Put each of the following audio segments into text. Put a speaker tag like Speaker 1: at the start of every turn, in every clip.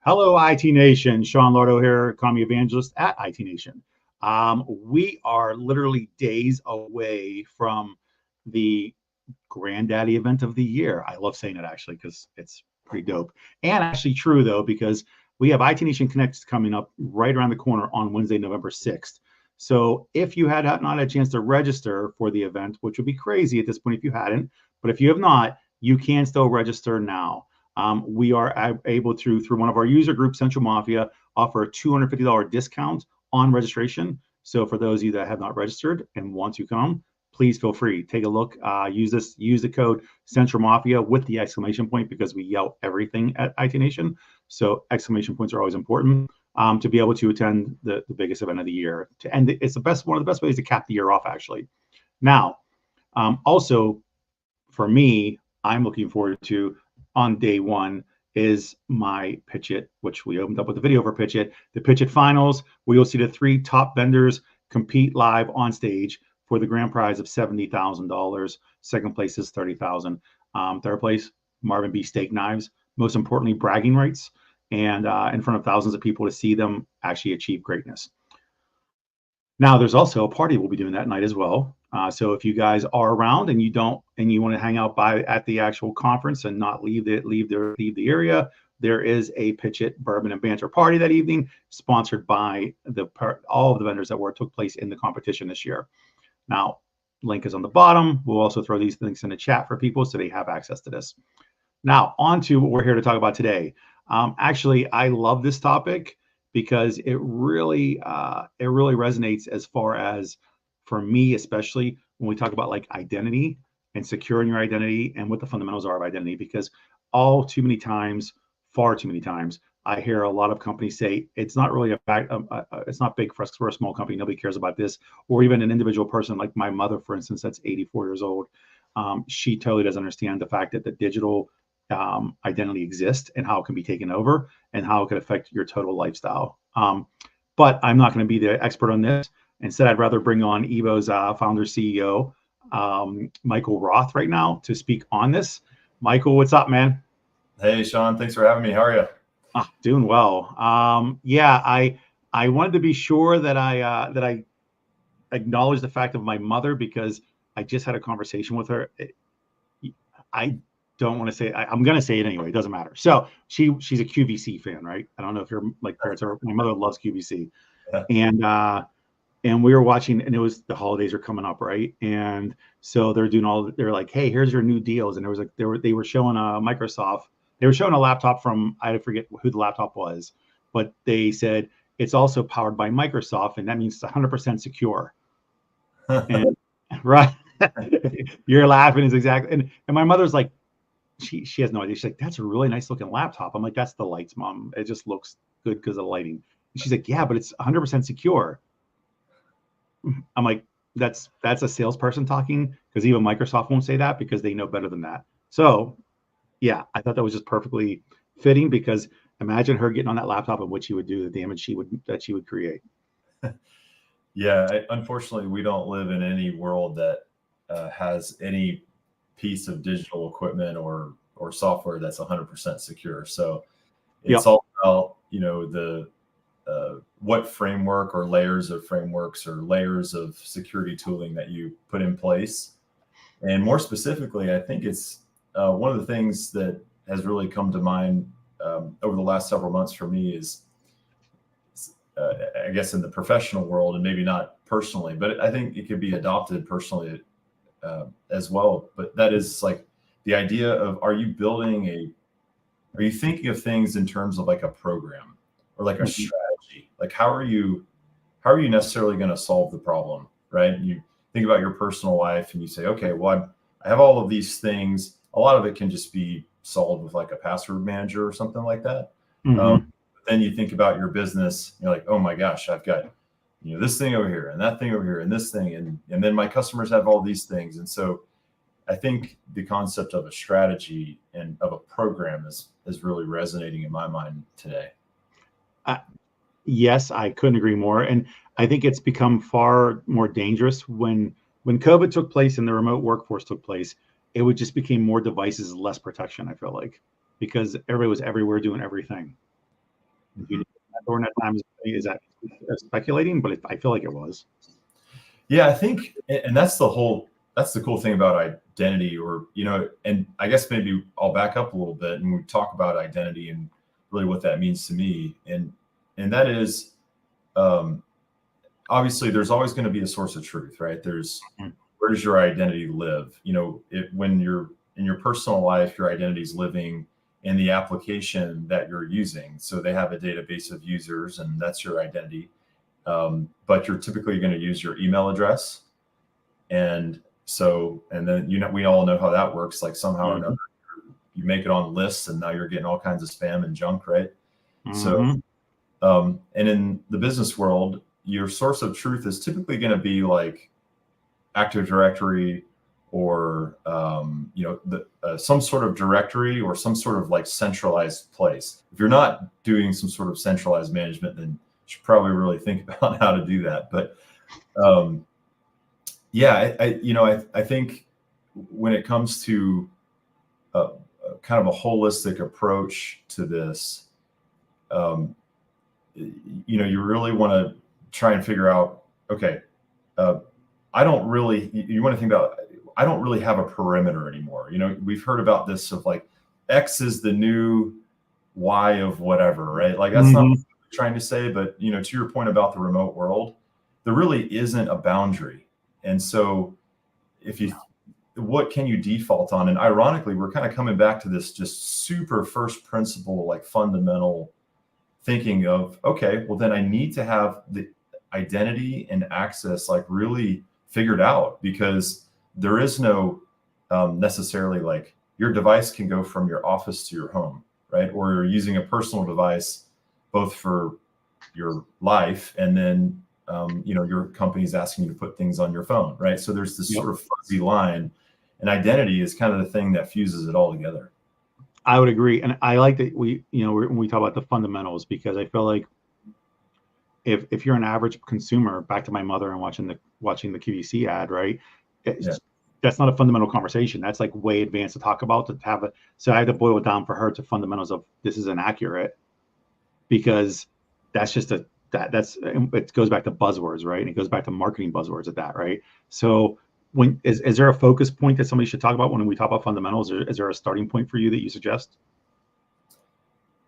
Speaker 1: Hello, IT Nation. Sean Lardo here, Economy Evangelist at IT Nation. We are literally days away from the granddaddy event of the year. I love saying it actually because it's pretty dope. And actually true though, because we have IT Nation Connect coming up right around the corner on Wednesday, November 6th. So if you had not had a chance to register for the event, which would be crazy at this point if you hadn't, but if you have not, you can still register now. We are able to, through one of our user groups, Central Mafia, offer a $250 discount on registration. So for those of you that have not registered and want to come, please feel free. Take a look. Use the code Central Mafia with the exclamation point because we yell everything at IT Nation. So exclamation points are always important to be able to attend the biggest event of the year. It's one of the best ways to cap the year off, actually. Now, also for me, I'm looking forward to on day one is my Pitch It, which we opened up with the video for Pitch It. The Pitch It finals, we will see the 3 top vendors compete live on stage for the grand prize of $70,000. Second place is $30,000. Third place, Marvin B steak knives. Most importantly, bragging rights, and in front of thousands of people to see them actually achieve greatness. Now, there's also a party we'll be doing that night as well. So if you guys are around and you want to hang out at the actual conference and not leave the area, there is a Pitch It Bourbon and Banter party that evening, sponsored by all of the vendors that took place in the competition this year. Now, link is on the bottom. We'll also throw these links in the chat for people so they have access to this. Now, on to what we're here to talk about today. Actually, I love this topic because it really resonates as far as, for me, especially when we talk about like identity and securing your identity and what the fundamentals are of identity, because far too many times, I hear a lot of companies say it's not really it's not big for us because we're a small company. Nobody cares about this. Or even an individual person like my mother, for instance, that's 84 years old. She totally doesn't understand the fact that the digital identity exists and how it can be taken over and how it can affect your total lifestyle. But I'm not going to be the expert on this. Instead, I'd rather bring on Evo's founder CEO, Michael Roth, right now to speak on this. Michael, what's up, man?
Speaker 2: Hey, Sean. Thanks for having me. How are you?
Speaker 1: Doing well. Yeah, I wanted to be sure that I acknowledge the fact of my mother because I just had a conversation with her. I don't want to say I'm going to say it anyway. It doesn't matter. So she's a QVC fan, right? I don't know if you're like parents are. My mother loves QVC, yeah. And we were watching, and it was the holidays are coming up, right? And so they're like, hey, here's your new deals. And there was like they were showing a Microsoft. They were showing a laptop from, I forget who the laptop was, but they said it's also powered by Microsoft, and that means it's 100% secure. And right, you're laughing is exactly. And my mother's like, she has no idea. She's like, that's a really nice looking laptop. I'm like, that's the lights, Mom. It just looks good because of the lighting. And she's like, yeah, but it's 100% secure. I'm like, that's a salesperson talking, because even Microsoft won't say that because they know better than that. So yeah, I thought that was just perfectly fitting, because imagine her getting on that laptop and what she would do, the damage she would create.
Speaker 2: Yeah, unfortunately, we don't live in any world that has any piece of digital equipment or software that's 100% secure. So it's all about, the what framework or layers of frameworks or layers of security tooling that you put in place. And more specifically, I think it's one of the things that has really come to mind over the last several months for me is, I guess in the professional world, and maybe not personally, but I think it could be adopted personally as well. But that is like the idea of, are you thinking of things in terms of like a program or like a strategy? Like how are you necessarily going to solve the problem, right? You think about your personal life and you say, okay, well, I have all of these things. A lot of it can just be solved with like a password manager or something like that. But then you think about your business, you're like, oh my gosh, I've got, this thing over here and that thing over here and this thing. And then my customers have all these things. And so I think the concept of a strategy and of a program is really resonating in my mind today.
Speaker 1: Yes, I couldn't agree more. And I think it's become far more dangerous when COVID took place and the remote workforce took place. It just became more devices, less protection, I feel like, because everybody was everywhere doing everything. If you did that during that time, is that speculating? But I feel like it was.
Speaker 2: Yeah, I think, and that's the cool thing about identity, or, and I guess maybe I'll back up a little bit and we talk about identity and really what that means to me. And that is, obviously there's always going to be a source of truth, right? Where does your identity live? When you're in your personal life, your identity is living in the application that you're using. So they have a database of users and that's your identity. But you're typically going to use your email address. And then, we all know how that works. Like somehow or another, you make it on lists and now you're getting all kinds of spam and junk, right? So, and in the business world, your source of truth is typically going to be like Active Directory or, some sort of directory or some sort of like centralized place. If you're not doing some sort of centralized management, then you should probably really think about how to do that. But, I think when it comes to kind of a holistic approach to this, you really want to try and figure out, okay, you want to think about, I don't really have a perimeter anymore. We've heard about this of like X is the new Y of whatever, right? Like that's not what I'm trying to say, but to your point about the remote world, there really isn't a boundary. And so what can you default on? And ironically, we're kind of coming back to this just super first principle, like fundamental thinking of, okay, well then I need to have the identity and access like really figured out, because there is no necessarily like your device can go from your office to your home, right? Or you're using a personal device both for your life and then your company's asking you to put things on your phone, right? So there's this sort of fuzzy line, and identity is kind of the thing that fuses it all together.
Speaker 1: I would agree, and I like that when we talk about the fundamentals, because I feel like if you're an average consumer, back to my mother and watching the QVC ad, right? That's not a fundamental conversation. That's like way advanced to talk about, to have so I had to boil it down for her to fundamentals of this is inaccurate, because that's just it goes back to buzzwords, right? And it goes back to marketing buzzwords at that, right? So is there a focus point that somebody should talk about when we talk about fundamentals, or is there a starting point for you that you suggest?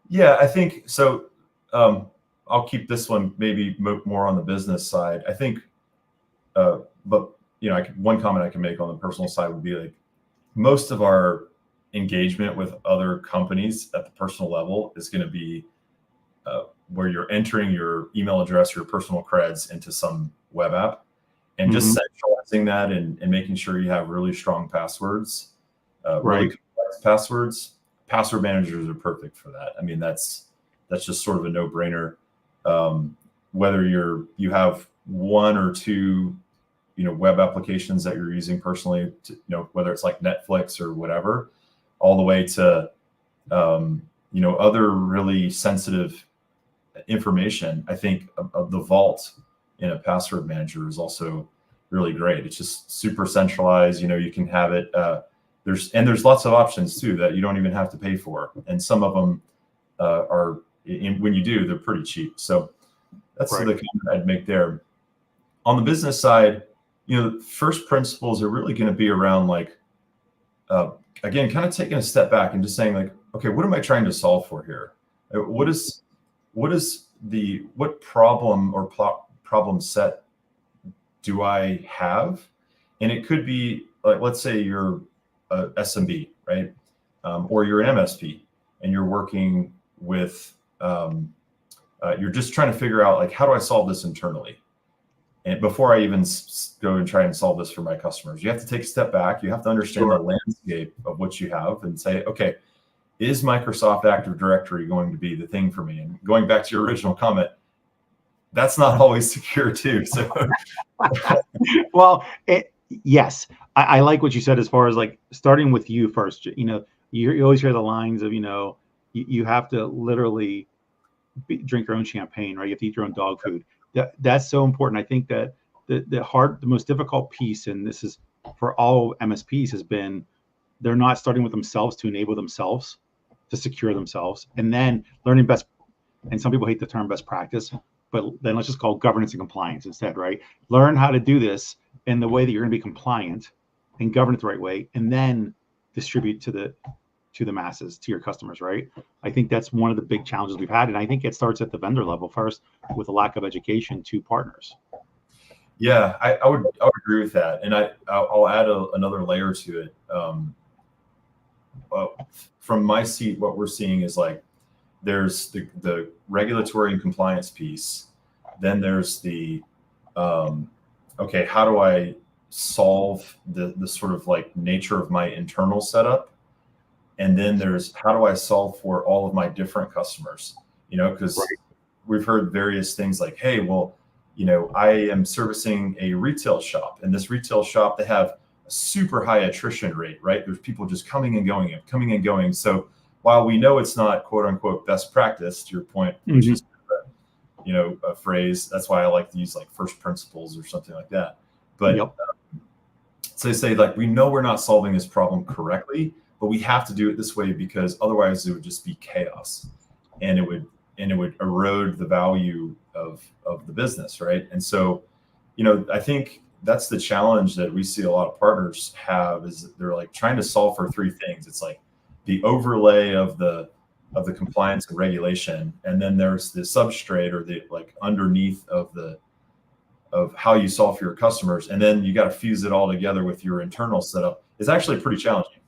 Speaker 2: Yeah, I think so. I'll keep this one maybe more on the business side. I think, but one comment I can make on the personal side would be like most of our engagement with other companies at the personal level is going to be where you're entering your email address, your personal creds into some web app, and just centralizing that and making sure you have really strong passwords, really complex passwords. Password managers are perfect for that. I mean, that's just sort of a no-brainer. Whether you have one or two, web applications that you're using personally, whether it's like Netflix or whatever, all the way to, other really sensitive information. I think the vault in a password manager is also really great. It's just super centralized. You can have it. There's lots of options too that you don't even have to pay for, and some of them when you do, they're pretty cheap. So that's the comment I'd make there. On the business side, first principles are really going to be around like, again, kind of taking a step back and just saying like, okay, what am I trying to solve for here? What problem or problem set do I have? And it could be like, let's say you're a SMB, right? Or you're an MSP and you're working with, you're just trying to figure out like, how do I solve this internally? And before I even go and try and solve this for my customers, you have to take a step back. You have to understand the landscape of what you have and say, okay, is Microsoft Active Directory going to be the thing for me? And going back to your original comment, that's not always secure too. So,
Speaker 1: well, yes, I like what you said as far as like starting with you first. You always hear the lines of, you have to literally drink your own champagne, right? You have to eat your own dog food. That's so important. I think that the most difficult piece, and this is for all MSPs, has been they're not starting with themselves to enable themselves to secure themselves, and then learning and some people hate the term best practice, but then let's just call it governance and compliance instead, right? Learn how to do this in the way that you're going to be compliant and govern it the right way, and then distribute to the masses, to your customers, right? I think that's one of the big challenges we've had, and I think it starts at the vendor level first with a lack of education to partners.
Speaker 2: Yeah, I would agree with that, and I'll add another layer to it. From my seat, what we're seeing is like there's the regulatory and compliance piece, then there's the okay, how do I solve the sort of like nature of my internal setup, and then there's how do I solve for all of my different customers, because we've heard various things like, hey, well, I am servicing a retail shop, and this retail shop, they have a super high attrition rate, right? There's people just coming and going. So while we know it's not quote unquote best practice, to your point, which is a phrase, that's why I like to use like first principles or something like that. But so they say like, we know we're not solving this problem correctly, but we have to do it this way because otherwise it would just be chaos, and it would erode the value of the business, right? And so, I think that's the challenge that we see a lot of partners have, is they're like trying to solve for three things. It's like the overlay of the compliance and regulation, and then there's the substrate, or the like underneath of how you solve for your customers, and then you got to fuse it all together with your internal setup. It's actually pretty challenging.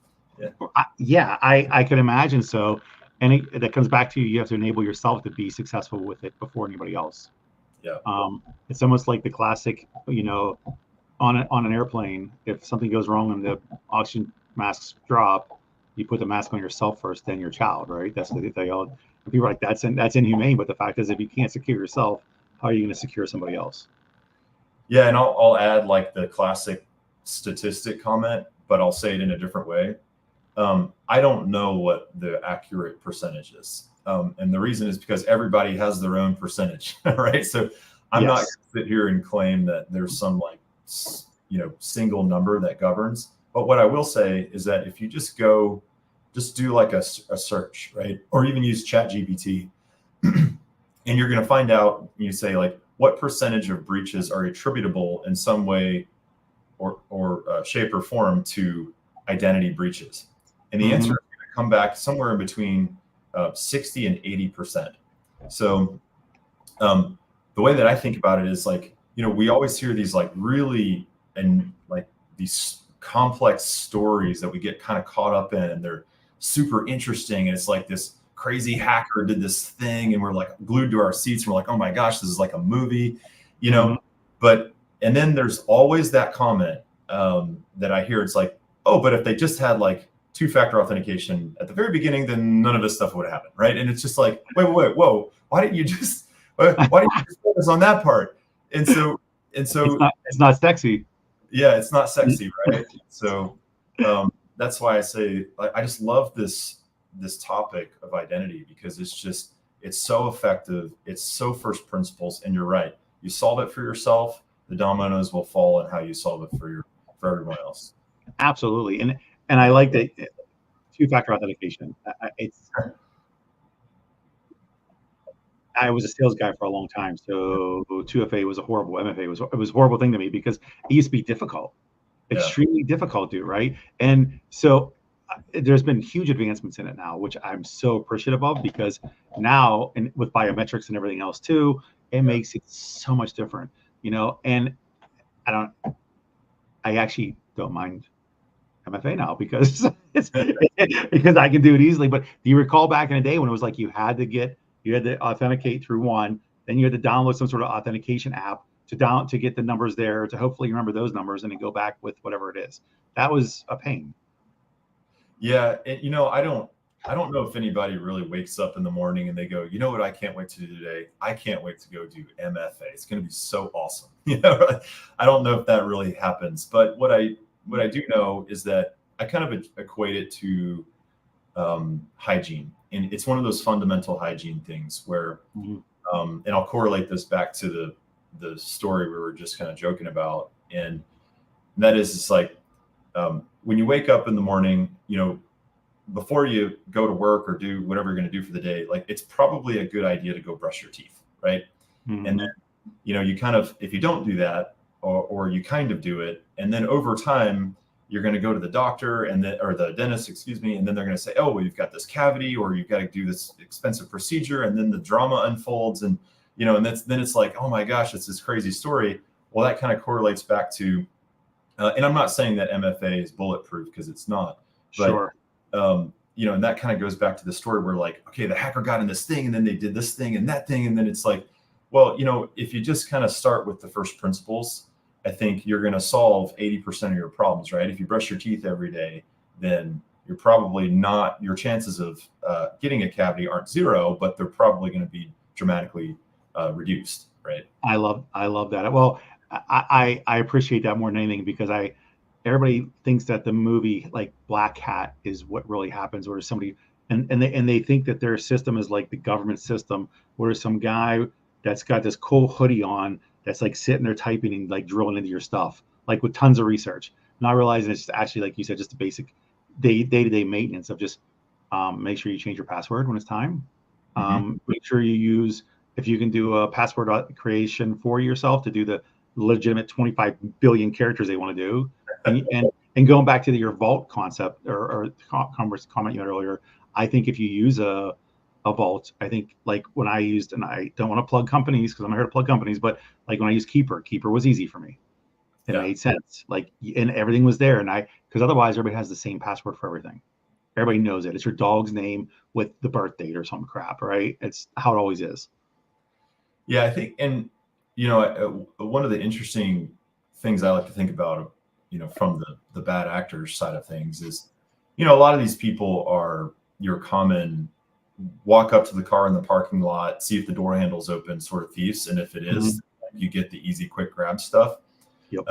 Speaker 1: I could imagine so. And that comes back to you have to enable yourself to be successful with it before anybody else.
Speaker 2: Yeah.
Speaker 1: It's almost like the classic, on an airplane, if something goes wrong and the oxygen masks drop, you put the mask on yourself first, then your child, right? That's what they all. People are like, that's inhumane. But the fact is, if you can't secure yourself, how are you going to secure somebody else?
Speaker 2: Yeah, and I'll add like the classic statistic comment, but I'll say it in a different way. I don't know what the accurate percentage is. And the reason is because everybody has their own percentage, right? So I'm not going to sit here and claim that there's some like, single number that governs. But what I will say is that if you just do like a search, right? Or even use ChatGPT, and you're going to find out, you say like, what percentage of breaches are attributable in some way or shape or form to identity breaches? And the answer is going to come back somewhere in between 60 and 80%. So the way that I think about it is like, we always hear these like really, and like these complex stories that we get kind of caught up in, and they're super interesting. And it's like this crazy hacker did this thing, and we're like glued to our seats. And we're like, oh my gosh, this is like a movie, But, and then there's always that comment that I hear. It's like, oh, but if they just had like two-factor authentication at the very beginning, then none of this stuff would happen, right? And it's just like, wait, whoa, why didn't you just focus on that part? And so
Speaker 1: it's not sexy.
Speaker 2: Yeah, it's not sexy, right? So that's why I say I just love this topic of identity, because it's so effective, it's so first principles, and you're right. You solve it for yourself, the dominoes will fall on how you solve it for everyone else.
Speaker 1: Absolutely, and I like that two-factor authentication. I was a sales guy for a long time, so 2FA was a horrible. MFA was a horrible thing to me because it used to be difficult, extremely difficult to do, right? And so there's been huge advancements in it now, which I'm so appreciative of, because now, and with biometrics and everything else too, it makes it so much different, And I actually don't mind MFA now because because I can do it easily. But do you recall back in the day when it was like you had to authenticate through one, then you had to download some sort of authentication app to get the numbers there, to hopefully remember those numbers and then go back with whatever it is. That was a pain.
Speaker 2: Yeah, and I don't know if anybody really wakes up in the morning and they go, you know what, I can't wait to do today. I can't wait to go do MFA. It's going to be so awesome. I don't know if that really happens, but what I do know is that I kind of equate it to hygiene, and it's one of those fundamental hygiene things where, and I'll correlate this back to the story we were just kind of joking about, and that is, it's like when you wake up in the morning, before you go to work or do whatever you're going to do for the day, like it's probably a good idea to go brush your teeth, right?
Speaker 1: Mm-hmm.
Speaker 2: And then, you kind of, if you don't do that, or you kind of do it, and then over time, you're going to go to the doctor or the dentist, excuse me, and then they're going to say, oh, well, you've got this cavity, or you've got to do this expensive procedure, and then the drama unfolds, and and then it's like, oh my gosh, it's this crazy story. Well, that kind of correlates back to, and I'm not saying that MFA is bulletproof, because it's not, but
Speaker 1: Sure.
Speaker 2: and that kind of goes back to the story where, like, okay, the hacker got in this thing, and then they did this thing and that thing, and then it's like, well, if you just kind of start with the first principles, I think you're going to solve 80% of your problems, right? If you brush your teeth every day, then you're probably not, your chances of getting a cavity aren't zero, but they're probably going to be dramatically reduced, right?
Speaker 1: I love that. Well, I appreciate that more than anything, because everybody thinks that the movie like Black Hat is what really happens, where somebody and they think that their system is like the government system, where some guy that's got this cool hoodie on that's like sitting there typing and like drilling into your stuff, like with tons of research, not realizing it's actually, like you said, just a basic day-to-day maintenance of just make sure you change your password when it's time. Make sure you use, if you can do a password creation for yourself to do the legitimate 25 billion characters they want to do. And going back to your vault concept or comment you had earlier, I think if you use a vault, I think like when I used, and I don't want to plug companies because I'm not here to plug companies, but like when I used Keeper was easy for me. It made sense. Like, and everything was there. And because otherwise everybody has the same password for everything. Everybody knows it. It's your dog's name with the birth date or some crap, right? It's how it always is.
Speaker 2: Yeah, I think, and one of the interesting things I like to think about, from the bad actors side of things is, a lot of these people are your common walk up to the car in the parking lot, see if the door handle's open sort of thieves, and if it is, you get the easy, quick grab stuff.
Speaker 1: Yep.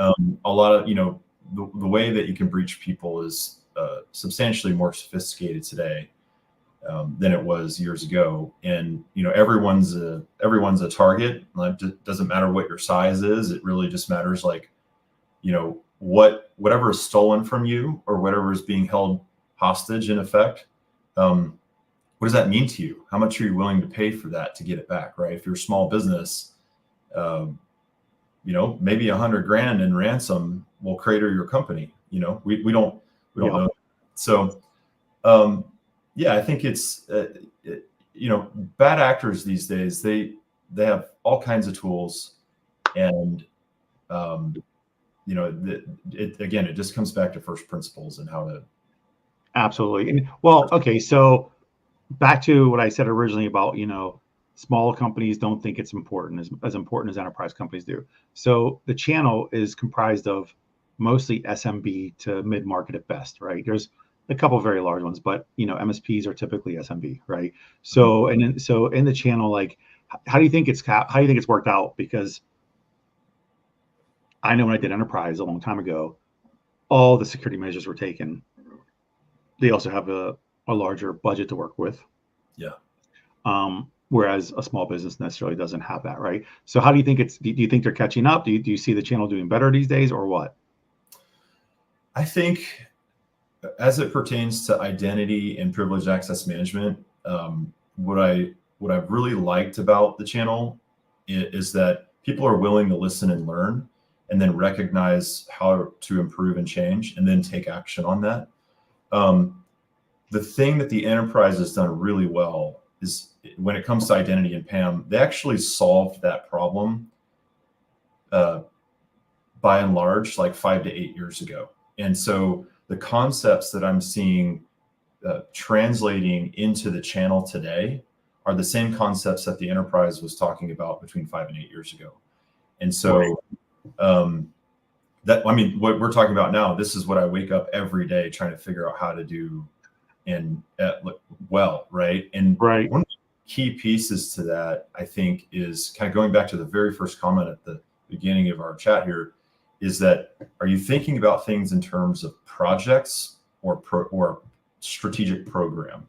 Speaker 2: A lot of the way that you can breach people is substantially more sophisticated today than it was years ago, and everyone's a target. Like, it doesn't matter what your size is; it really just matters, like, whatever is stolen from you or whatever is being held hostage, in effect. What does that mean to you? How much are you willing to pay for that to get it back, right? If you're a small business, maybe $100,000 in ransom will crater your company. We don't know. So, I think it's, bad actors these days, they have all kinds of tools, and, it just comes back to first principles and how to.
Speaker 1: Absolutely. And well, okay. So back to what I said originally about, small companies don't think it's important as important as enterprise companies do. So the channel is comprised of mostly SMB to mid-market at best, right? There's a couple of very large ones, but MSPs are typically SMB, right? So so in the channel, like, how do you think it's worked out? Because I know when I did enterprise a long time ago, all the security measures were taken. They also have a larger budget to work with.
Speaker 2: Yeah.
Speaker 1: Whereas a small business necessarily doesn't have that, right? So how do you think do you think they're catching up? Do you see the channel doing better these days, or what?
Speaker 2: I think, as it pertains to identity and privileged access management, what I've really liked about the channel is that people are willing to listen and learn, and then recognize how to improve and change, and then take action on that. The thing that the enterprise has done really well is, when it comes to identity and PAM, they actually solved that problem by and large like 5 to 8 years ago. And so the concepts that I'm seeing translating into the channel today are the same concepts that the enterprise was talking about between 5 and 8 years ago. And so what we're talking about now, this is what I wake up every day trying to figure out how to do well, right? And one of the key pieces to that, I think, is kind of going back to the very first comment at the beginning of our chat here, is that, are you thinking about things in terms of projects or strategic program?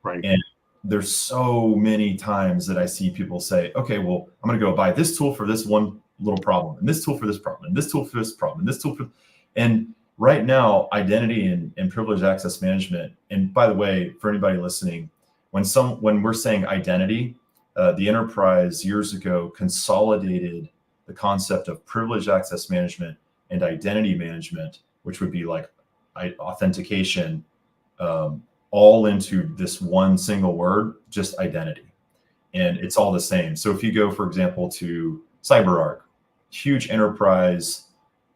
Speaker 1: Right.
Speaker 2: And there's so many times that I see people say, okay, well, I'm going to go buy this tool for this one little problem, and this tool for this problem, and this tool for this problem, and this tool for, and right now, identity and privileged access management, and by the way, for anybody listening, when we're saying identity, the enterprise years ago consolidated the concept of privileged access management and identity management, which would be like authentication, all into this one single word, just identity. And it's all the same. So if you go, for example, to CyberArk, huge enterprise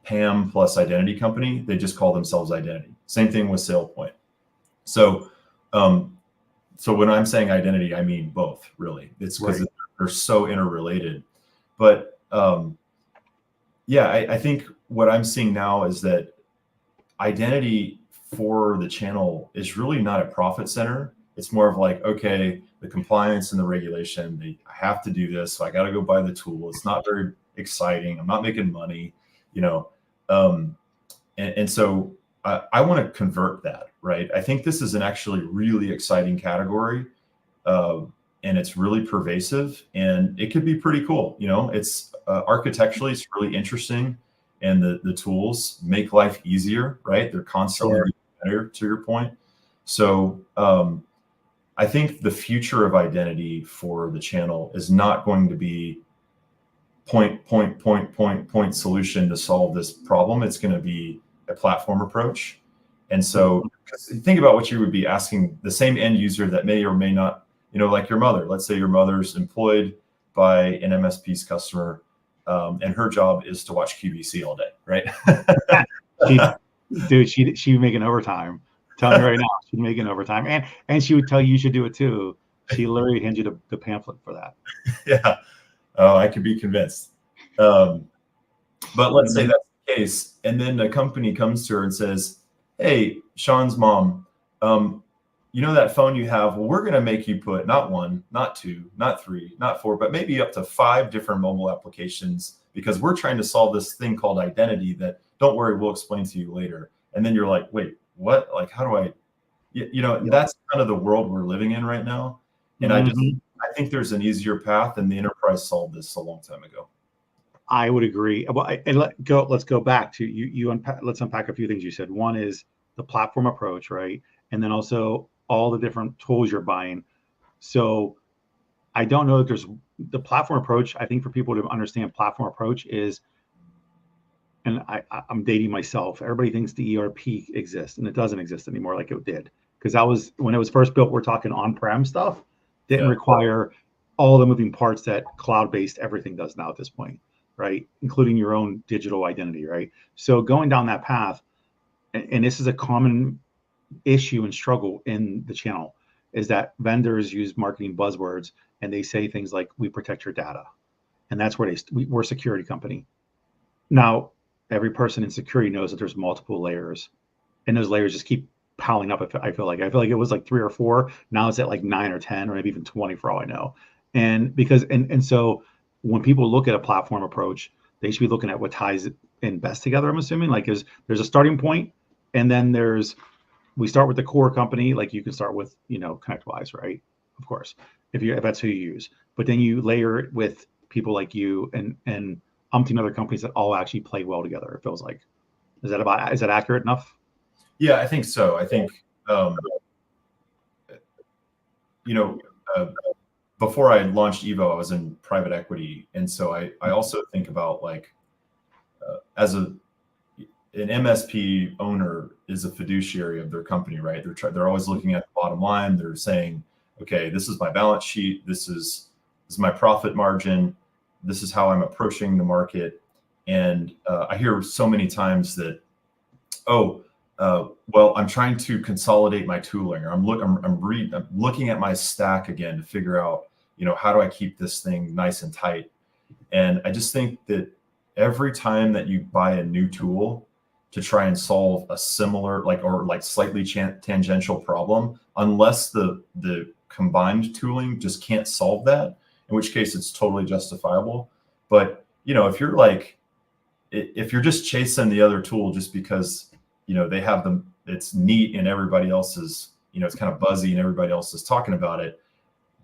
Speaker 2: PAM plus identity company, they just call themselves identity. Same thing with SailPoint. So, so when I'm saying identity, I mean both, really. It's because they're so interrelated. But yeah, I think what I'm seeing now is that identity for the channel is really not a profit center. It's more of like, okay, the compliance and the regulation, I have to do this, so I got to go buy the tool. It's not very exciting. I'm not making money, you know. And so I want to convert that, right? I think this is an actually really exciting category, and it's really pervasive, and it could be pretty cool. You know, it's architecturally, it's really interesting, and the tools make life easier, right? They're constantly getting better, to your point. So I think the future of identity for the channel is not going to be point solution to solve this problem. It's going to be a platform approach. And so think about what you would be asking the same end user that may or may not, you know, like your mother. Let's say your mother's employed by an MSP's customer, and her job is to watch QVC all day, right?
Speaker 1: She'd making overtime. Telling you right now, she'd making overtime, and she would tell you should do it too. She literally hands you the pamphlet for that.
Speaker 2: Yeah. Oh, I could be convinced. But let's say that's the case, and then a company comes to her and says, "Hey, Sean's mom, you know that phone you have? Well, we're going to make you put not 1, not 2, not 3, not 4, but maybe up to 5 different mobile applications because we're trying to solve this thing called identity that, don't worry, we'll explain to you later." And then you're like, wait, what? Like, how do I, you know, that's kind of the world we're living in right now. And I think there's an easier path, and the enterprise solved this a long time ago.
Speaker 1: I would agree. Well, let's go back to you. Let's unpack a few things you said. One is the platform approach, right? And then also all the different tools you're buying. So I don't know if there's the platform approach. I think for people to understand platform approach is, and I'm dating myself. Everybody thinks the ERP exists, and it doesn't exist anymore like it did. Because that was when it was first built. We're talking on-prem stuff. Didn't require all the moving parts that cloud-based everything does now at this point, right? Including your own digital identity, right? So going down that path, and this is a common issue and struggle in the channel, is that vendors use marketing buzzwords and they say things like, "We protect your data," and that's where we're a security company. Now, every person in security knows that there's multiple layers, and those layers just keep piling up. I feel like it was like 3 or 4. Now it's at like 9 or 10, or maybe even 20 for all I know. And because and so when people look at a platform approach, they should be looking at what ties in best together. I'm assuming like there's a starting point, and then we start with the core company. Like you can start with, you know, ConnectWise, right? Of course, if that's who you use. But then you layer it with people like you and umpteen other companies that all actually play well together. It feels like. Is that accurate enough?
Speaker 2: Yeah, I think so. I think, you know, before I launched Evo, I was in private equity. And so I also think about like, as an MSP owner is a fiduciary of their company, right? They're always looking at the bottom line. They're saying, okay, this is my balance sheet. This is my profit margin. This is how I'm approaching the market. And I hear so many times that, well, I'm trying to consolidate my tooling, or I'm looking at my stack again to figure out, you know, how do I keep this thing nice and tight? And I just think that every time that you buy a new tool to try and solve a similar, or slightly tangential problem, unless the combined tooling just can't solve that, in which case it's totally justifiable. But, you know, if you're just chasing the other tool just because, you know, they have them, it's neat and everybody else is, you know, it's kind of buzzy and everybody else is talking about it,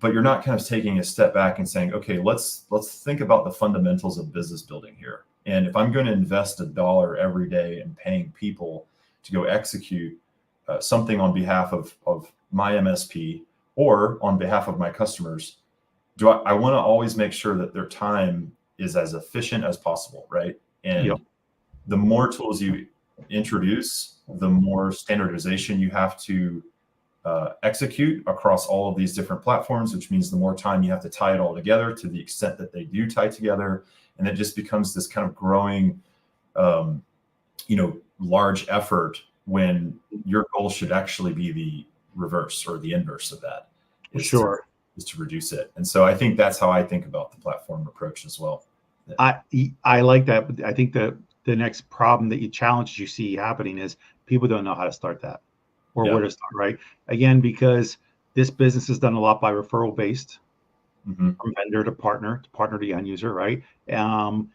Speaker 2: but you're not kind of taking a step back and saying, okay, let's think about the fundamentals of business building here. And if I'm going to invest $1 every day in paying people to go execute something on behalf of my MSP or on behalf of my customers, I want to always make sure that their time is as efficient as possible, right? And
Speaker 1: Yep.
Speaker 2: the more tools you introduce, the more standardization you have to execute across all of these different platforms, which means the more time you have to tie it all together to the extent that they do tie together. And it just becomes this kind of growing, large effort when your goal should actually be the reverse or the inverse of that, is
Speaker 1: Sure.
Speaker 2: to reduce it. And so I think that's how I think about the platform approach as well.
Speaker 1: I like that, but I think the next problem that you see happening is people don't know how to start that or where to start, right? Again, because this business is done a lot by referral based, from vendor to partner to end user, right? And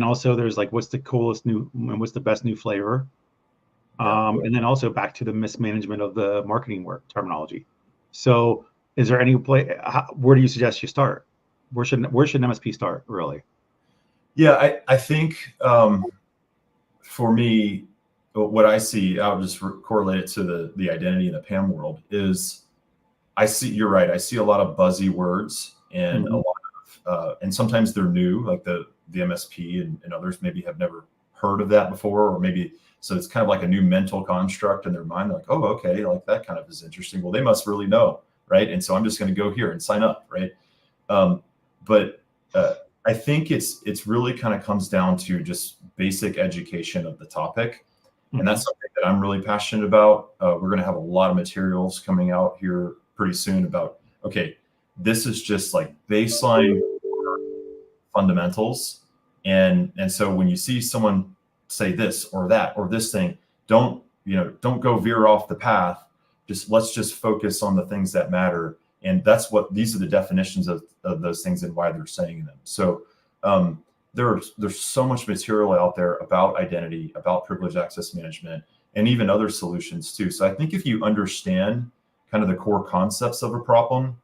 Speaker 1: also there's like, what's the coolest new and what's the best new flavor? And then also back to the mismanagement of the marketing work terminology. So is there any where do you suggest you start? Where should MSP start, really?
Speaker 2: Yeah, I think for me, what I see, I'll just correlate it to the identity in the PAM world, is you're right. I see a lot of buzzy words and a lot of, and sometimes they're new, like the MSP and others maybe have never heard of that before, or maybe, so it's kind of like a new mental construct in their mind. They're like, oh, okay, like that kind of is interesting. Well, they must really know, right? And so I'm just going to go here and sign up, right? But I think it's really kind of comes down to just basic education of the topic. And that's something that I'm really passionate about. We're going to have a lot of materials coming out here pretty soon about, okay, this is just like baseline fundamentals. And so when you see someone say this or that or this thing, don't go veer off the path. Let's just focus on the things that matter. And these are the definitions of those things and why they're saying them. So there's so much material out there about identity, about privileged access management, and even other solutions too. So I think if you understand kind of the core concepts of a problem,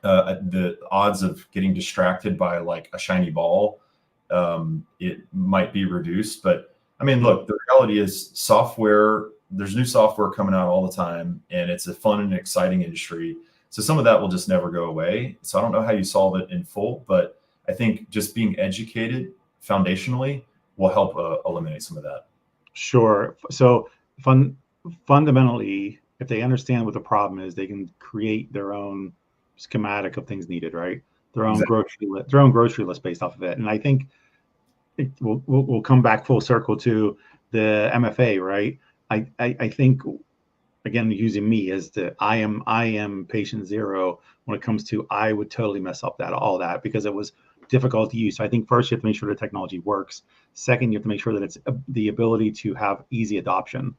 Speaker 2: the odds of getting distracted by like a shiny ball, it might be reduced. But I mean, look, the reality is there's new software coming out all the time, and it's a fun and exciting industry. So some of that will just never go away. So I don't know how you solve it in full, but I think just being educated foundationally will help eliminate some of that.
Speaker 1: Sure. So fundamentally, if they understand what the problem is, they can create their own schematic of things needed, right? Their own grocery list based off of it. And I think we'll come back full circle to the MFA, right? I think, again, using me as I am patient zero when it comes to, I would totally mess up all that because it was difficult to use. So I think first you have to make sure the technology works. Second, you have to make sure that it's the ability to have easy adoption.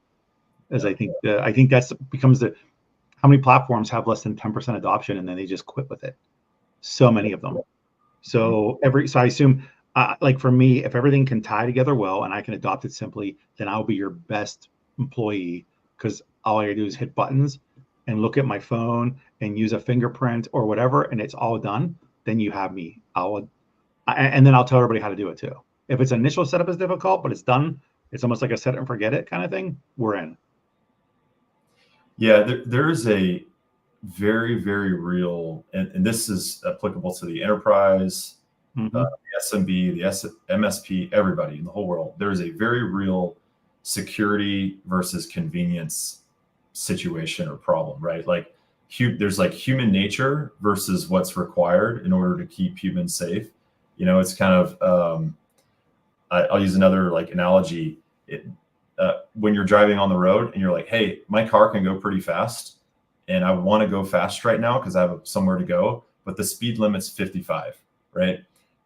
Speaker 1: As I think that's becomes how many platforms have less than 10% adoption and then they just quit with it? So many of them. So I assume, like for me, if everything can tie together well and I can adopt it simply, then I'll be your best employee, because all I gotta do is hit buttons and look at my phone and use a fingerprint or whatever, and it's all done. Then you have me. And then I'll tell everybody how to do it too. If its initial setup is difficult, but it's done, it's almost like a set it and forget it kind of thing, we're in.
Speaker 2: Yeah, there is a very, very real, and this is applicable to the enterprise, the SMB, the MSP, everybody in the whole world. There is a very real security versus convenience situation or problem, right? Like there's like human nature versus what's required in order to keep humans safe. It's kind of, I'll use another like analogy. When you're driving on the road and you're like, hey, my car can go pretty fast and I want to go fast right now because I have somewhere to go, but the speed limit's 55, right?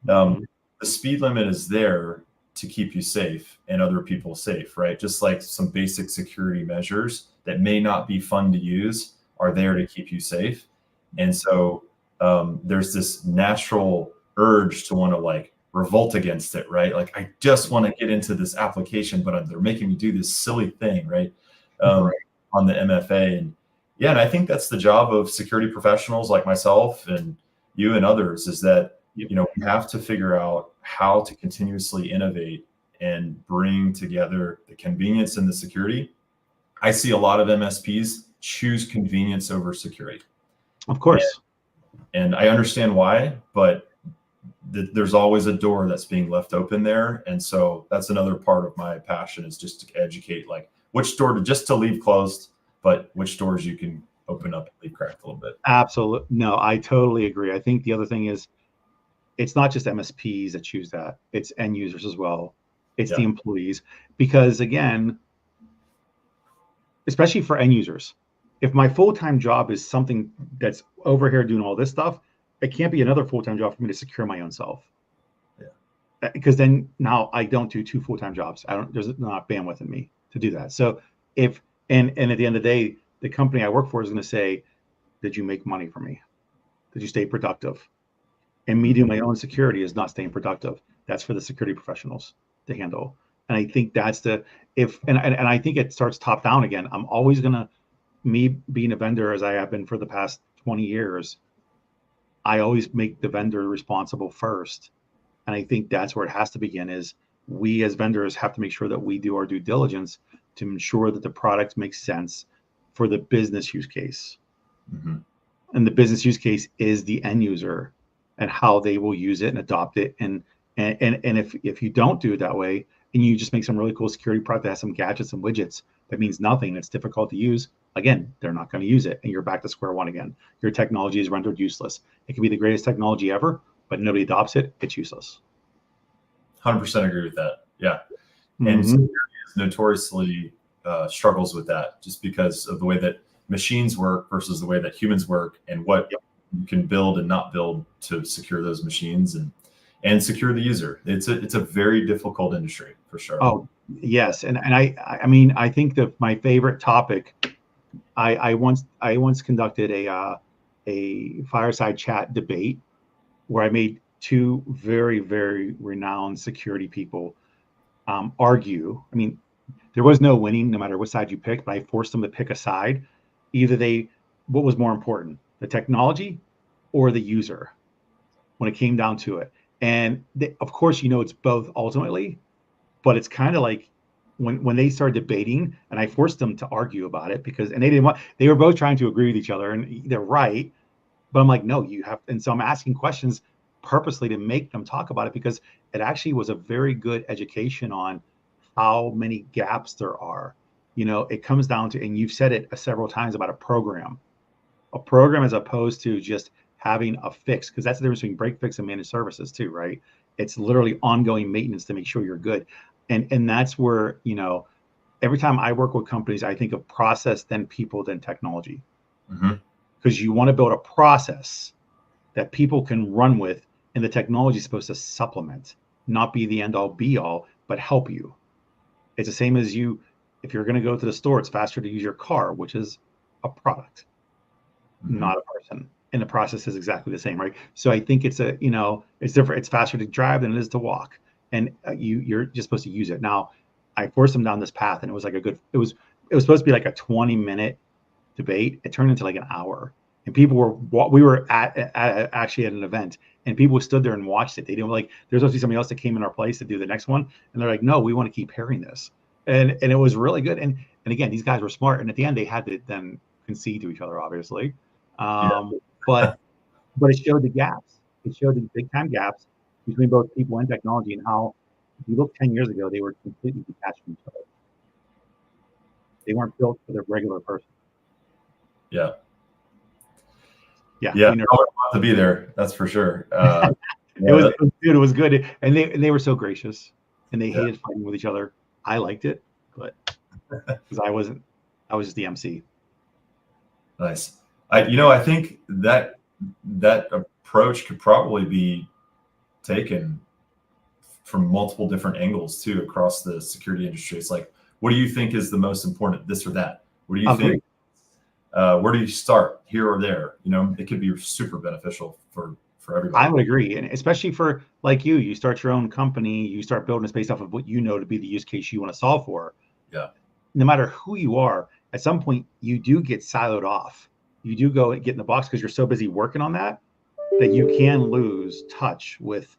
Speaker 2: The speed limit is there to keep you safe and other people safe, right? Just like some basic security measures that may not be fun to use are there to keep you safe. And so there's this natural urge to want to like revolt against it, right? Like, I just want to get into this application, but they're making me do this silly thing, right? On the MFA. And yeah, and I think that's the job of security professionals like myself and you and others, is that, we have to figure out how to continuously innovate and bring together the convenience and the security I see a lot of MSPs choose convenience over security.
Speaker 1: Of course.
Speaker 2: And I understand why, but there's always a door that's being left open there. And so that's another part of my passion, is just to educate, like which door to leave closed, but which doors you can open up and leave cracked a little bit.
Speaker 1: Absolutely. No, I totally agree. I think the other thing is, it's not just MSPs that choose that, it's end users as well. It's the employees, because again, especially for end users, if my full-time job is something that's over here doing all this stuff, it can't be another full-time job for me to secure my own self. Because then now I don't do 2 full-time jobs. There's not bandwidth in me to do that. So if, and at the end of the day, the company I work for is going to say, did you make money for me? Did you stay productive? And me doing my own security is not staying productive. That's for the security professionals to handle. And I think that's and I think it starts top down again. I'm always going to, me being a vendor as I have been for the past 20 years, I always make the vendor responsible first. And I think that's where it has to begin, is we as vendors have to make sure that we do our due diligence to ensure that the product makes sense for the business use case.
Speaker 2: Mm-hmm.
Speaker 1: And the business use case is the end user and how they will use it and adopt it. And if you don't do it that way, and you just make some really cool security product that has some gadgets and widgets that means nothing, it's difficult to use, again, they're not going to use it, and you're back to square one again. Your technology is rendered useless. It can be the greatest technology ever, but nobody adopts it, it's useless.
Speaker 2: 100% agree with that. Yeah.
Speaker 1: Mm-hmm.
Speaker 2: And security is notoriously struggles with that, just because of the way that machines work versus the way that humans work, and what you can build and not build to secure those machines and secure the user. It's a very difficult industry for sure.
Speaker 1: Oh, yes. And I mean, I think that my favorite topic, I once conducted a fireside chat debate where I made 2 very, very renowned security people argue. I mean, there was no winning no matter what side you picked, but I forced them to pick a side. Either what was more important, the technology or the user, when it came down to it. And of course, it's both ultimately, but it's kind of like when they started debating, and I forced them to argue about it, and they were both trying to agree with each other, and they're right. But I'm like, no, you have. And so I'm asking questions purposely to make them talk about it, because it actually was a very good education on how many gaps there are. It comes down to, and you've said it several times, about a program as opposed to just having a fix, because that's the difference between break, fix, and managed services too, right? It's literally ongoing maintenance to make sure you're good. And that's where, every time I work with companies, I think of process, then people, then technology.
Speaker 2: Mm-hmm.
Speaker 1: Because you want to build a process that people can run with, and the technology is supposed to supplement, not be the end all be all, but help you. It's the same as if you're going to go to the store, it's faster to use your car, which is a product, not a person. And the process is exactly the same, right? So I think it's it's different. It's faster to drive than it is to walk, and you're just supposed to use it. Now, I forced them down this path, and it was like it was supposed to be like a 20-minute debate. It turned into like an hour, and we were actually at an event, and people stood there and watched it. They didn't there's supposed to be somebody else that came in our place to do the next one, and they're like, no, we want to keep hearing this, and it was really good. And again, these guys were smart, and at the end they had to then concede to each other, obviously. But it showed the gaps. It showed the big time gaps between both people and technology, and how, if you look 10 years ago, they were completely detached from each other. They weren't built for the regular person.
Speaker 2: Yeah.
Speaker 1: Yeah.
Speaker 2: I would love to be there. That's for sure.
Speaker 1: It was good. And they were so gracious, and they hated fighting with each other. I liked it, but because I was just the MC.
Speaker 2: Nice. I think that approach could probably be taken from multiple different angles too, across the security industry. It's like, what do you think is the most important, this or that? What do you think? Where do you start, here or there? It could be super beneficial for everybody.
Speaker 1: I would agree. And especially for like you start your own company, you start building this based off of what you know to be the use case you want to solve for.
Speaker 2: Yeah.
Speaker 1: No matter who you are, at some point you do get siloed off. You do go and get in the box because you're so busy working on that you can lose touch with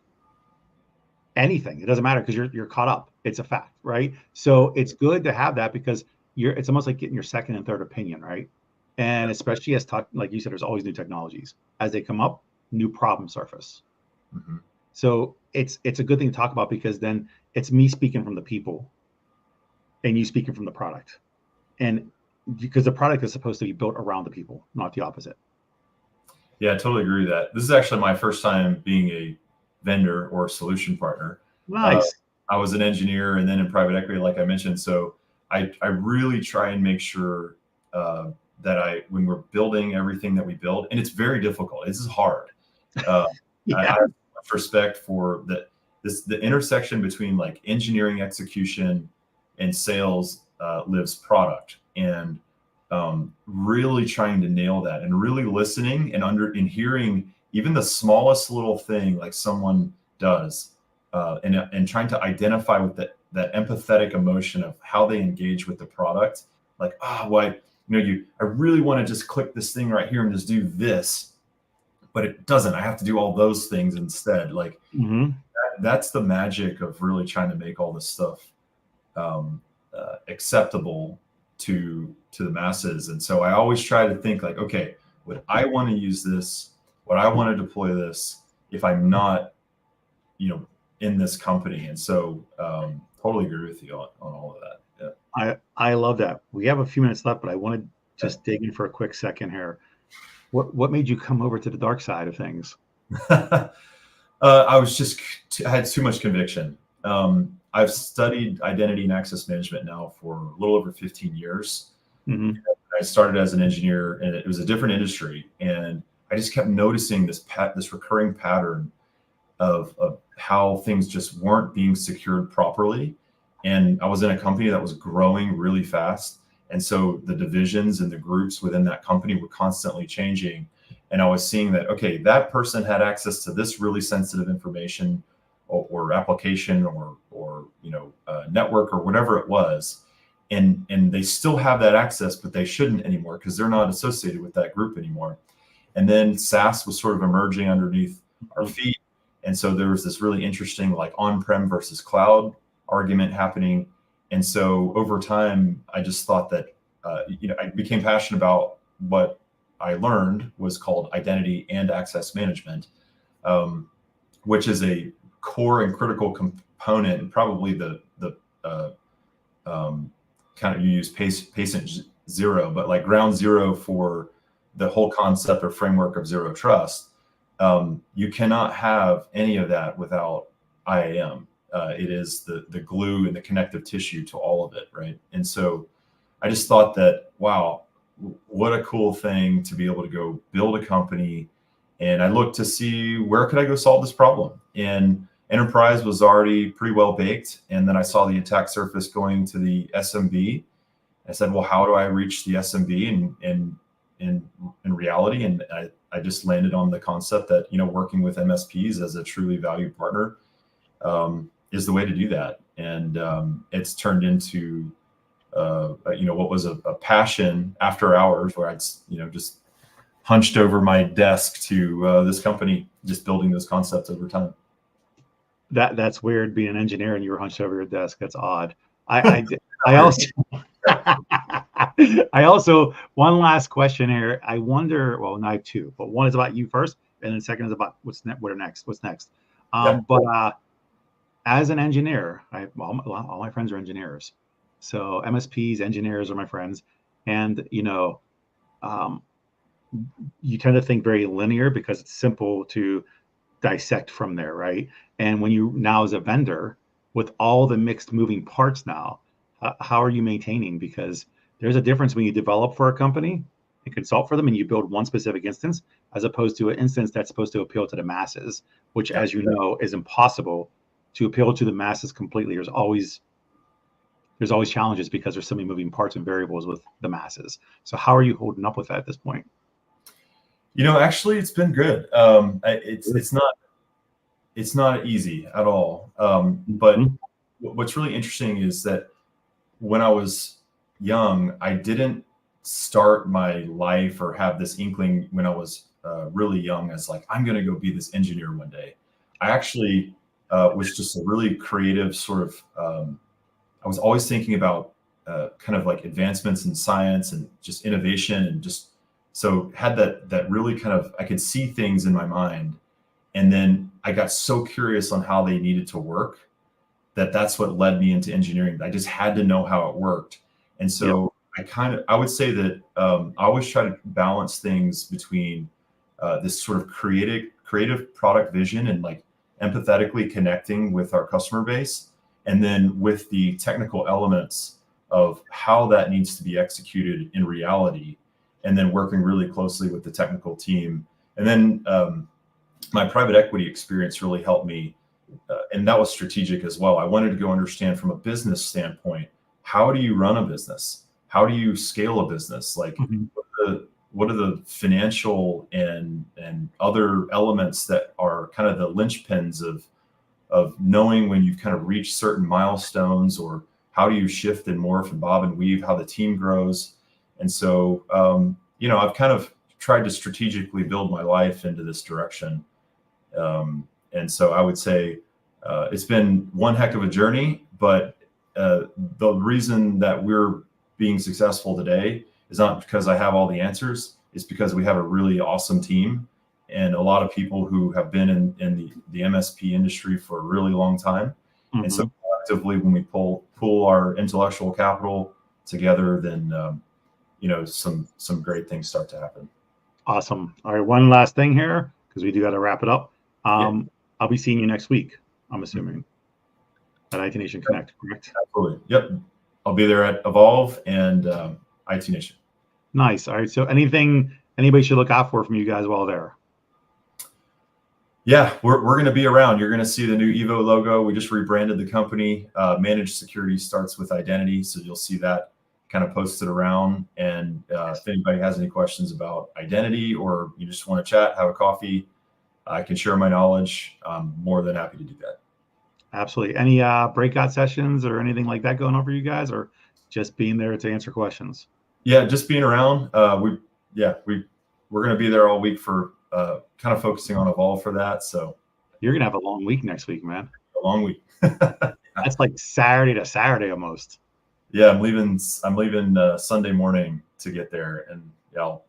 Speaker 1: anything. It doesn't matter because you're caught up. It's a fact, right? So it's good to have that, because it's almost like getting your second and third opinion, right? And especially like you said, there's always new technologies as they come up, new problems surface.
Speaker 2: Mm-hmm.
Speaker 1: So it's a good thing to talk about, because then it's me speaking from the people and you speaking from the product, and because the product is supposed to be built around the people, not the opposite.
Speaker 2: Yeah, I totally agree with that. This is actually my first time being a vendor or a solution partner.
Speaker 1: Nice.
Speaker 2: I was an engineer and then in private equity, like I mentioned. So I really try and make sure that when we're building everything that we build, and it's very difficult. This is hard. I
Speaker 1: Yeah.
Speaker 2: have much respect for the intersection between like engineering execution and sales lives product, and really trying to nail that and really listening and hearing even the smallest little thing like someone does, and trying to identify with that empathetic emotion of how they engage with the product. Like, I really want to just click this thing right here and just do this, but it doesn't. I have to do all those things instead. Like,
Speaker 1: Mm-hmm.
Speaker 2: that's the magic of really trying to make all this stuff acceptable to the masses. And so I always try to think like, okay, would I want to use this? Would I want to deploy this if I'm not, in this company? And so totally agree with you on all of that. Yeah.
Speaker 1: I love that. We have a few minutes left, but I want to just dig in for a quick second here. What made you come over to the dark side of things?
Speaker 2: I had too much conviction. I've studied identity and access management now for a little over 15 years.
Speaker 1: Mm-hmm.
Speaker 2: I started as an engineer, and it was a different industry, and I just kept noticing this recurring pattern of how things just weren't being secured properly. And I was in a company that was growing really fast, and so the divisions and the groups within that company were constantly changing. And I was seeing that, okay, that person had access to this really sensitive information or application or network or whatever it was, and they still have that access, but they shouldn't anymore because they're not associated with that group anymore. And then SaaS was sort of emerging underneath our feet, and so there was this really interesting like on-prem versus cloud argument happening. And so over time, I just thought that I became passionate about what I learned was called identity and access management, which is a core and critical component, and probably the kind of, you use patient zero, but like ground zero for the whole concept or framework of zero trust. You cannot have any of that without IAM. It is the glue and the connective tissue to all of it, right? And so I just thought that, wow, what a cool thing to be able to go build a company. And I looked to see where could I go solve this problem. And enterprise was already pretty well baked. And then I saw the attack surface going to the SMB. I said, well, how do I reach the SMB in reality? And I just landed on the concept that, working with MSPs as a truly valued partner is the way to do that. And it's turned into, what was a passion after hours, where I'd, just hunched over my desk to this company, just building those concepts over time.
Speaker 1: That's weird, being an engineer and you were hunched over your desk. That's odd. I also I also, one last question here. I wonder, well, I have two, but one is about you first, and then second is about what's next.
Speaker 2: Yeah.
Speaker 1: But as an engineer, all my friends are engineers, so MSPs, engineers are my friends, and you tend to think very linear because it's simple to dissect from there, right? And when you now as a vendor with all the mixed moving parts now, how are you maintaining? Because there's a difference when you develop for a company and consult for them and you build one specific instance as opposed to an instance that's supposed to appeal to the masses, which, as you know, is impossible to appeal to the masses completely. There's always challenges because there's so many moving parts and variables with the masses. So how are you holding up with that at this point?
Speaker 2: Actually, it's been good. It's not easy at all. But what's really interesting is that when I was young, I didn't start my life or have this inkling when I was really young as like, I'm going to go be this engineer one day. I actually was just a really creative sort of, I was always thinking about kind of like advancements in science and just innovation, and just so had that really kind of, I could see things in my mind, and then I got so curious on how they needed to work that's what led me into engineering. I just had to know how it worked, and so I would say that I always try to balance things between this sort of creative product vision and like empathetically connecting with our customer base, and then with the technical elements of how that needs to be executed in reality, and then working really closely with the technical team. And then my private equity experience really helped me, and that was strategic as well. I wanted to go understand from a business standpoint, how do you run a business? How do you scale a business? Like, what are the financial and other elements that are kind of the linchpins of knowing when you've kind of reached certain milestones, or how do you shift and morph and bob and weave, how the team grows. And so, I've kind of tried to strategically build my life into this direction. And so I would say it's been one heck of a journey, but the reason that we're being successful today is not because I have all the answers. It's because we have a really awesome team and a lot of people who have been in the MSP industry for a really long time. And so collectively, when we pull our intellectual capital together, then some great things start to happen.
Speaker 1: Awesome. All right, one last thing here, because we do got to wrap it up. I'll be seeing you next week, I'm assuming, at IT Nation Connect, correct?
Speaker 2: Absolutely. Yep. I'll be there at Evolve and IT Nation.
Speaker 1: Nice. All right. So anybody should look out for from you guys while there?
Speaker 2: Yeah, we're going to be around. You're going to see the new Evo logo. We just rebranded the company. Managed security starts with identity. So you'll see that kind of posted around. And if anybody has any questions about identity, or you just want to chat, have a coffee, I can share my knowledge. I'm more than happy to do that.
Speaker 1: Absolutely. Any breakout sessions or anything like that going on for you guys, or just being there to answer questions?
Speaker 2: Yeah, just being around. We're going to be there all week for kind of focusing on Evolve for that. So
Speaker 1: you're going to have a long week next week, man.
Speaker 2: A long week.
Speaker 1: That's like Saturday to Saturday almost.
Speaker 2: Yeah, I'm leaving Sunday morning to get there, and I'll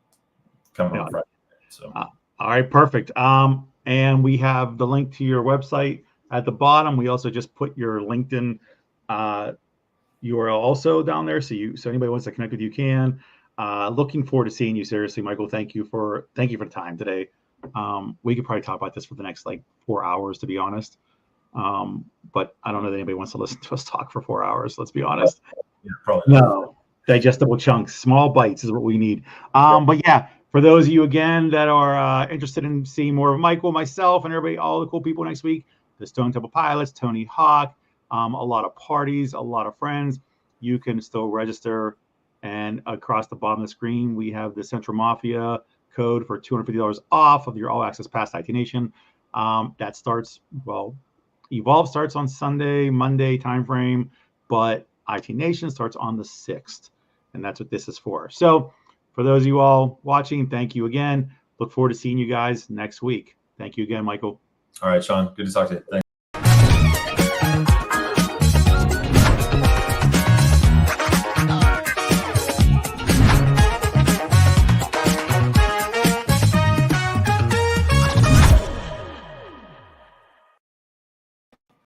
Speaker 2: come home Friday. So
Speaker 1: all right, perfect. And we have the link to your website at the bottom. We also just put your LinkedIn URL also down there, so anybody wants to connect with you can. Looking forward to seeing you. Seriously, Michael, thank you for the time today. We could probably talk about this for the next 4 hours, to be honest. But I don't know that anybody wants to listen to us talk for 4 hours. Let's be honest.
Speaker 2: Yeah, probably
Speaker 1: no. Digestible chunks, small bites is what we need. But yeah, for those of you again that are interested in seeing more of Michael, myself, and everybody, all the cool people next week, the Stone Temple Pilots, Tony Hawk, a lot of parties, a lot of friends, you can still register. And across the bottom of the screen, we have the Central Mafia code for $250 off of your All Access Pass to IT Nation. That starts, Evolve starts on Sunday, Monday timeframe, but IT Nation starts on the 6th. And that's what this is for. So for those of you all watching, thank you again. Look forward to seeing you guys next week. Thank you again, Michael.
Speaker 2: All right, Sean. Good to talk to you. Thanks.